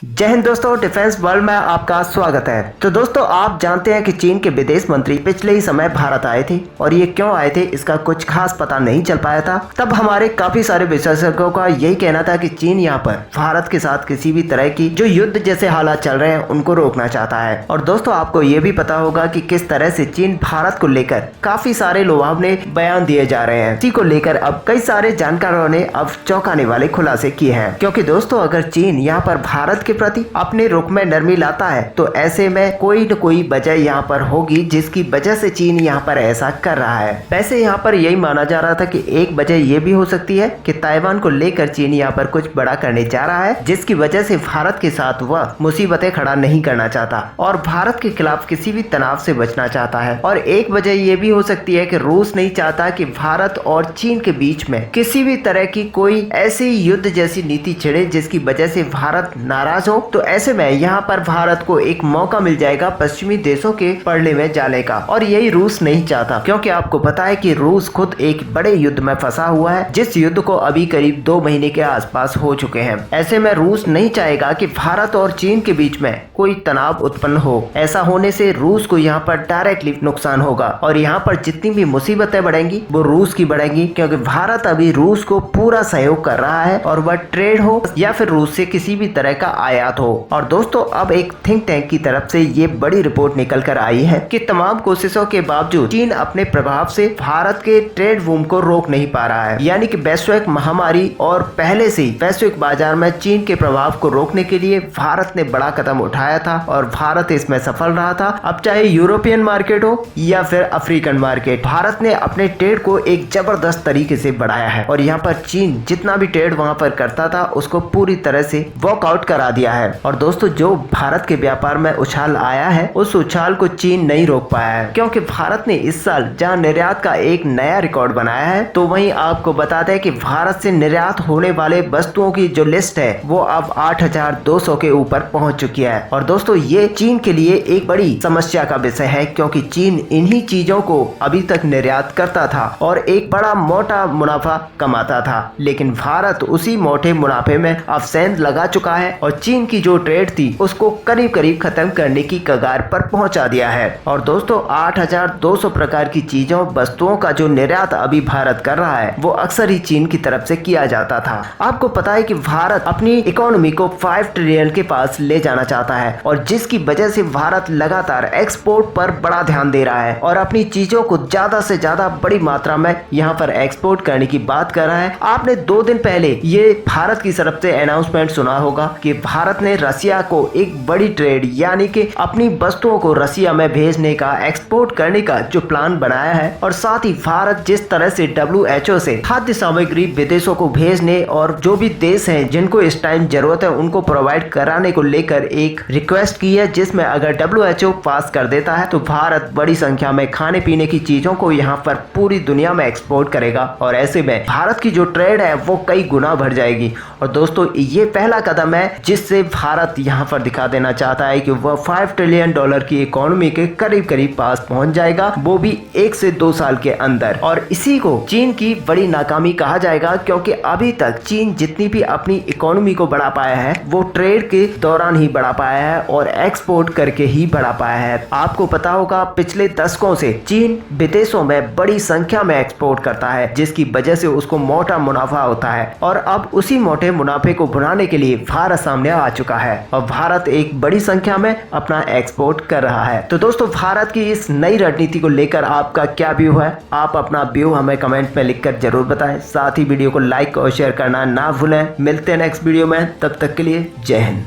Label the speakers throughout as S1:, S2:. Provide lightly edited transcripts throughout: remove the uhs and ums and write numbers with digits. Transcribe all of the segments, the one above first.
S1: जय हिंद दोस्तों, defence world में आपका स्वागत है। तो दोस्तों, आप जानते हैं कि चीन के विदेश मंत्री पिछले ही समय भारत आए थे और ये क्यों आए थे इसका कुछ खास पता नहीं चल पाया था। तब हमारे काफी सारे विशेषज्ञों का यही कहना था कि चीन यहाँ पर भारत के साथ किसी भी तरह की जो युद्ध जैसे हालात चल रहे हैं उनको रोकना चाहता है। और दोस्तों, आपको ये भी पता होगा कि किस तरह से चीन भारत को लेकर काफी सारे लुभावने बयान दिए जा रहे हैं। इसी को लेकर अब कई सारे जानकारों ने अब चौंकाने वाले खुलासे किए हैं, क्योंकि दोस्तों अगर चीन यहाँ पर भारत के प्रति अपने रुख में नरमी लाता है तो ऐसे में कोई न कोई वजह यहाँ पर होगी जिसकी वजह से चीन यहाँ पर ऐसा कर रहा है। वैसे यहाँ पर यही माना जा रहा था कि एक वजह ये भी हो सकती है कि ताइवान को लेकर चीन यहाँ पर कुछ बड़ा करने जा रहा है, जिसकी वजह से भारत के साथ वह मुसीबतें खड़ा नहीं करना चाहता और भारत के खिलाफ किसी भी तनाव से बचना चाहता है। और एक वजह ये भी हो सकती है कि रूस नहीं चाहता कि भारत और चीन के बीच में किसी भी तरह की कोई ऐसी युद्ध जैसी नीति छिड़े जिसकी वजह से भारत नाराज हो। तो ऐसे में यहाँ पर भारत को एक मौका मिल जाएगा पश्चिमी देशों के पड़ने में जाने का, और यही रूस नहीं चाहता, क्योंकि आपको पता है कि रूस खुद एक बड़े युद्ध में फंसा हुआ है, जिस युद्ध को अभी करीब 2 महीने के आसपास हो चुके हैं। ऐसे में रूस नहीं चाहेगा कि भारत और चीन के बीच में कोई तनाव उत्पन्न हो। ऐसा होने से रूस को यहाँ पर डायरेक्टली नुकसान होगा और यहाँ पर जितनी भी मुसीबतें बढ़ेंगी वो रूस की बढ़ेंगी, क्योंकि भारत अभी रूस को पूरा सहयोग कर रहा है, और वह ट्रेड हो या फिर रूस से किसी भी तरह का आयात हो। और दोस्तों, अब एक थिंक टैंक की तरफ से ये बड़ी रिपोर्ट निकल कर आई है कि तमाम कोशिशों के बावजूद चीन अपने प्रभाव से भारत के ट्रेड बूम को रोक नहीं पा रहा है। यानी कि वैश्विक महामारी और पहले से ही वैश्विक बाजार में चीन के प्रभाव को रोकने के लिए भारत ने बड़ा कदम उठाया था और भारत इसमें सफल रहा था। अब चाहे यूरोपियन मार्केट हो या फिर अफ्रीकन मार्केट, भारत ने अपने ट्रेड को एक जबरदस्त तरीके से बढ़ाया है और यहाँ पर चीन जितना भी ट्रेड वहाँ पर करता था उसको पूरी तरह से वॉकआउट करा दिया है। और दोस्तों, जो भारत के व्यापार में उछाल आया है उस उछाल को चीन नहीं रोक पाया है, क्योंकि भारत ने इस साल जहां निर्यात का एक नया रिकॉर्ड बनाया है, तो वहीं आपको बता दें कि भारत से निर्यात होने वाले वस्तुओं की जो लिस्ट है वो अब 8,200 के ऊपर पहुंच चुकी है। और दोस्तों, ये चीन के लिए एक बड़ी समस्या का विषय है, क्योंकि चीन इन्हीं चीजों को अभी तक निर्यात करता था और एक बड़ा मोटा मुनाफा कमाता था, लेकिन भारत उसी मोटे मुनाफे में अब सेंध लगा चुका है और चीन की जो ट्रेड थी उसको करीब करीब खत्म करने की कगार पर पहुंचा दिया है। और दोस्तों, 8,200 प्रकार की चीजों वस्तुओं का जो निर्यात अभी भारत कर रहा है वो अक्सर ही चीन की तरफ से किया जाता था। आपको पता है कि भारत अपनी इकोनॉमी को 5 ट्रिलियन के पास ले जाना चाहता है, और जिसकी वजह से भारत लगातार एक्सपोर्ट पर बड़ा ध्यान दे रहा है और अपनी चीजों को ज्यादा से ज्यादा बड़ी मात्रा में यहाँ पर एक्सपोर्ट करने की बात कर रहा है। आपने 2 दिन पहले ये भारत की तरफ से अनाउंसमेंट सुना होगा कि भारत ने रसिया को एक बड़ी ट्रेड यानी कि अपनी वस्तुओं को रसिया में भेजने का, एक्सपोर्ट करने का जो प्लान बनाया है। और साथ ही भारत जिस तरह से WHO से खाद्य सामग्री विदेशों को भेजने और जो भी देश हैं जिनको इस टाइम जरूरत है उनको प्रोवाइड कराने को लेकर एक रिक्वेस्ट की है, जिसमें अगर WHO पास कर देता है तो भारत बड़ी संख्या में खाने पीने की चीजों को यहाँ पर पूरी दुनिया में एक्सपोर्ट करेगा और ऐसे में भारत की जो ट्रेड है वो कई गुना बढ़ जाएगी। और दोस्तों, ये पहला कदम है जिससे भारत यहाँ पर दिखा देना चाहता है कि वह $5 ट्रिलियन की इकोनॉमी के करीब करीब पास पहुंच जाएगा, वो भी 1 से 2 साल के अंदर। और इसी को चीन की बड़ी नाकामी कहा जाएगा, क्योंकि अभी तक चीन जितनी भी अपनी इकोनॉमी को बढ़ा पाया है वो ट्रेड के दौरान ही बढ़ा पाया है और एक्सपोर्ट करके ही बढ़ा पाया है। आपको पता होगा पिछले दशकों से चीन विदेशों में बड़ी संख्या में एक्सपोर्ट करता है, जिसकी वजह से उसको मोटा मुनाफा होता है, और अब उसी मोटे मुनाफे को बढ़ाने के लिए भारत सामने आ चुका है और भारत एक बड़ी संख्या में अपना एक्सपोर्ट कर रहा है। तो दोस्तों, भारत की इस नई रणनीति को लेकर आपका क्या व्यू है? आप अपना व्यू हमें कमेंट में लिखकर जरूर बताएं। साथ ही वीडियो को लाइक और शेयर करना ना भूलें। मिलते हैं नेक्स्ट वीडियो में, तब तक के लिए जय हिंद।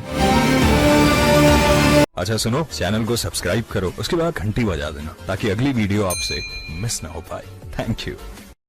S2: अच्छा सुनो, चैनल को सब्सक्राइब करो, उसके बाद घंटी बजा देना ताकि अगली वीडियो आपसे मिस ना हो पाए। Thank you.